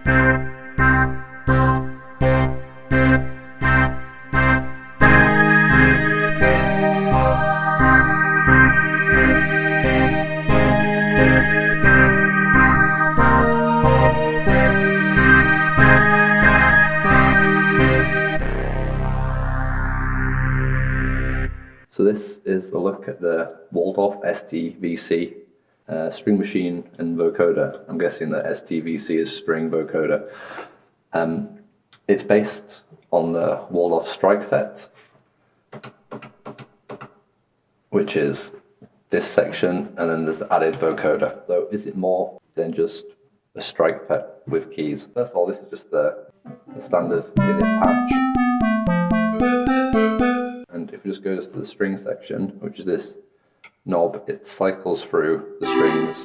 So this is a look at the Waldorf STVC string machine and vocoder. I'm guessing that STVC is string vocoder. It's based on the Waldorf Streichfett, which is this section, and then there's the added vocoder. So is it more than just a Streichfett with keys? First of all, this is just the standard in it patch. And if we just go to the string section, which is this knob, it cycles through the strings.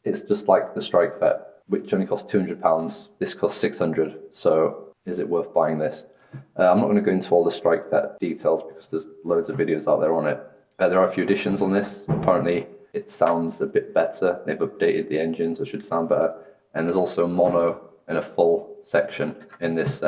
It's just like the Streichfett, which only costs £200. This costs £600. So is it worth buying this? I'm not going to go into all the Streichfett details because there's loads of videos out there on it. There are a few additions on this. Apparently it sounds a bit better. They've updated the engine, so it should sound better. And there's also a mono and a full section in this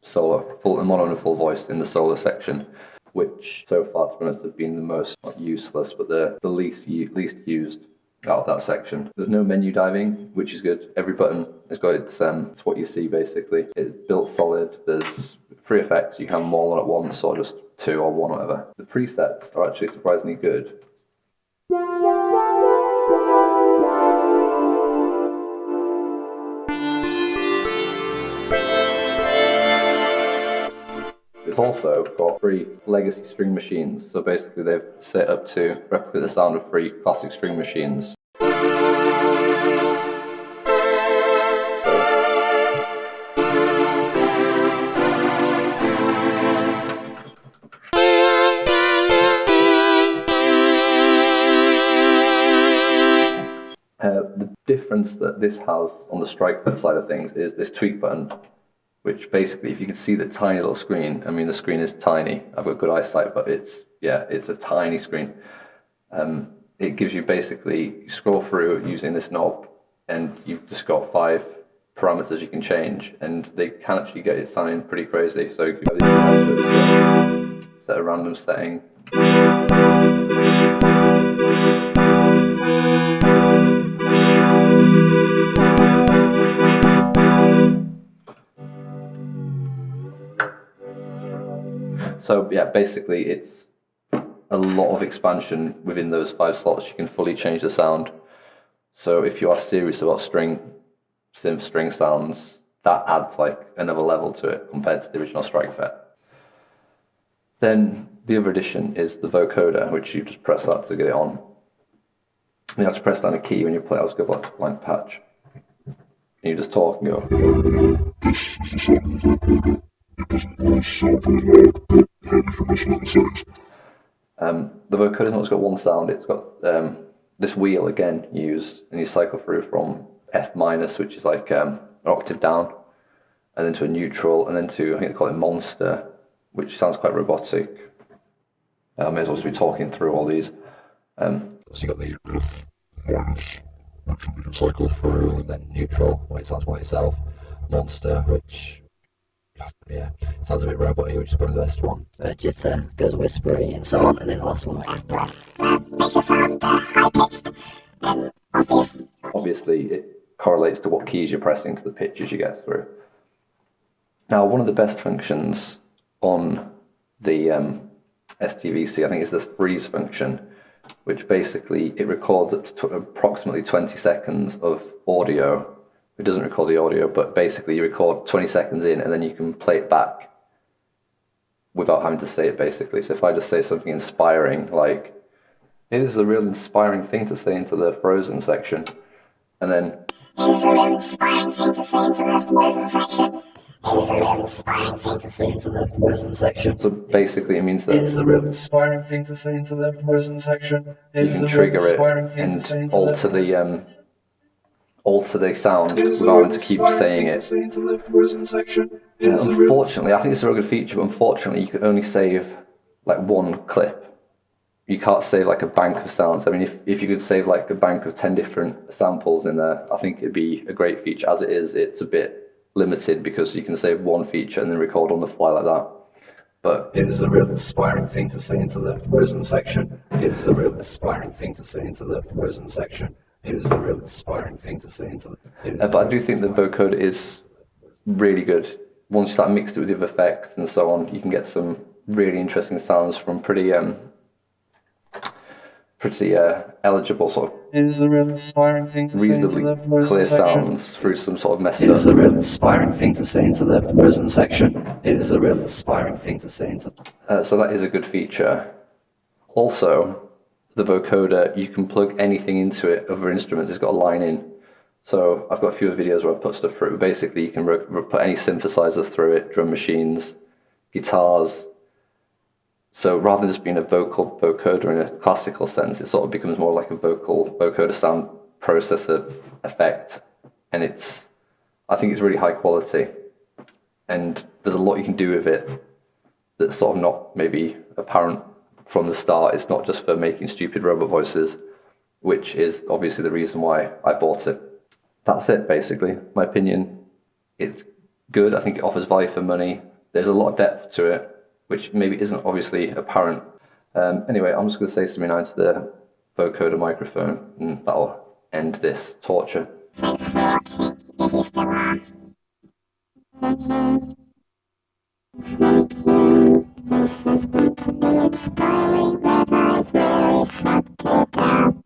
solo, a mono and a full voice in the solo section, which so far, to be honest, have been the most, not useless, but the least used out of that section. There's no menu diving, which is good. Every button has got it's what you see basically. It's built solid. There's 3 effects. You can have them all on at once, or just 2 or 1, whatever. The presets are actually surprisingly good. It's also got 3 legacy string machines, so basically they've set up to replicate the sound of 3 classic string machines. The difference that this has on the Streichfett side of things is this tweak button, which basically, if you can see the tiny little screen, I mean the screen is tiny. I've got good eyesight, but it's a tiny screen. It gives you basically, you scroll through using this knob, and you've just got 5 parameters you can change, and they can actually get it sounding pretty crazy. So you can set a random setting. So yeah, basically it's a lot of expansion within those 5 slots. You can fully change the sound. So if you are serious about synth string sounds, that adds like another level to it compared to the original Streichfett. Then the other addition is the vocoder, which you just press that to get it on. You have to press down a key when you play out, go blank patch. And you just talk and go. This is the sound of the vocoder. It doesn't always sound very loud, but handy for messing up the settings. The vocoder's not just got one sound, it's got this wheel again used, and you cycle through from F minus, which is like an octave down, and then to a neutral, and then to, I think they call it monster, which sounds quite robotic. I may as well just be talking through all these. So you got the F minus, which you can cycle through, and then neutral, where it sounds more itself. Monster, which sounds a bit roboty, which is probably the best one. Jitter goes whispery and so on, and then the last one, F plus, makes you sound high pitched and obvious. Obviously, it correlates to what keys you're pressing to the pitches you get through. Now, one of the best functions on the STVC, I think, is the freeze function, which basically it records up to approximately 20 seconds of audio. It doesn't record the audio, but basically you record 20 seconds in and then you can play it back without having to say it, basically. So if I just say something inspiring, like, it is a real inspiring thing to say into the Frozen section, and then, it is a real inspiring thing to say into the Frozen section. It is a real inspiring thing to say into the Frozen section. So basically it means that it is a real inspiring thing to say into the Frozen section. You can trigger it and alter the sound without having to keep saying it. Unfortunately, I think it's a really good feature, but unfortunately you can only save like one clip. You can't save like a bank of sounds. I mean, if you could save like a bank of 10 different samples in there, I think it'd be a great feature. As it is, it's a bit limited because you can save one feature and then record on the fly like that. But It is a real inspiring thing to say into the frozen section. It is a real inspiring thing to say into the frozen section. It is a real inspiring thing to say into the. but I do think the vocoder is really good. Once you start mixed it with the other effects and so on, you can get some really interesting sounds from pretty eligible sort of It is a real inspiring thing to say into reasonably the frozen clear section. sounds through some sort of messed It is up. a real inspiring thing to say into the frozen section. It is a real inspiring thing to say into. So that is a good feature. Also, the vocoder, you can plug anything into it, other instruments, it's got a line in. So I've got a few videos where I put stuff through. Basically, you can put any synthesizer through it, drum machines, guitars. So rather than just being a vocal vocoder in a classical sense, it sort of becomes more like a vocoder sound processor effect. And I think it's really high quality. And there's a lot you can do with it that's sort of not maybe apparent from the start. It's not just for making stupid robot voices, which is obviously the reason why I bought it. That's it, basically. My opinion, it's good. I think it offers value for money. There's a lot of depth to it, which maybe isn't obviously apparent. Anyway, I'm just going to say something nice to the vocoder microphone, and that'll end this torture. Thanks for watching, if you still are. Thank you. Thank you. This is going to be inspiring, but I've really fucked it up.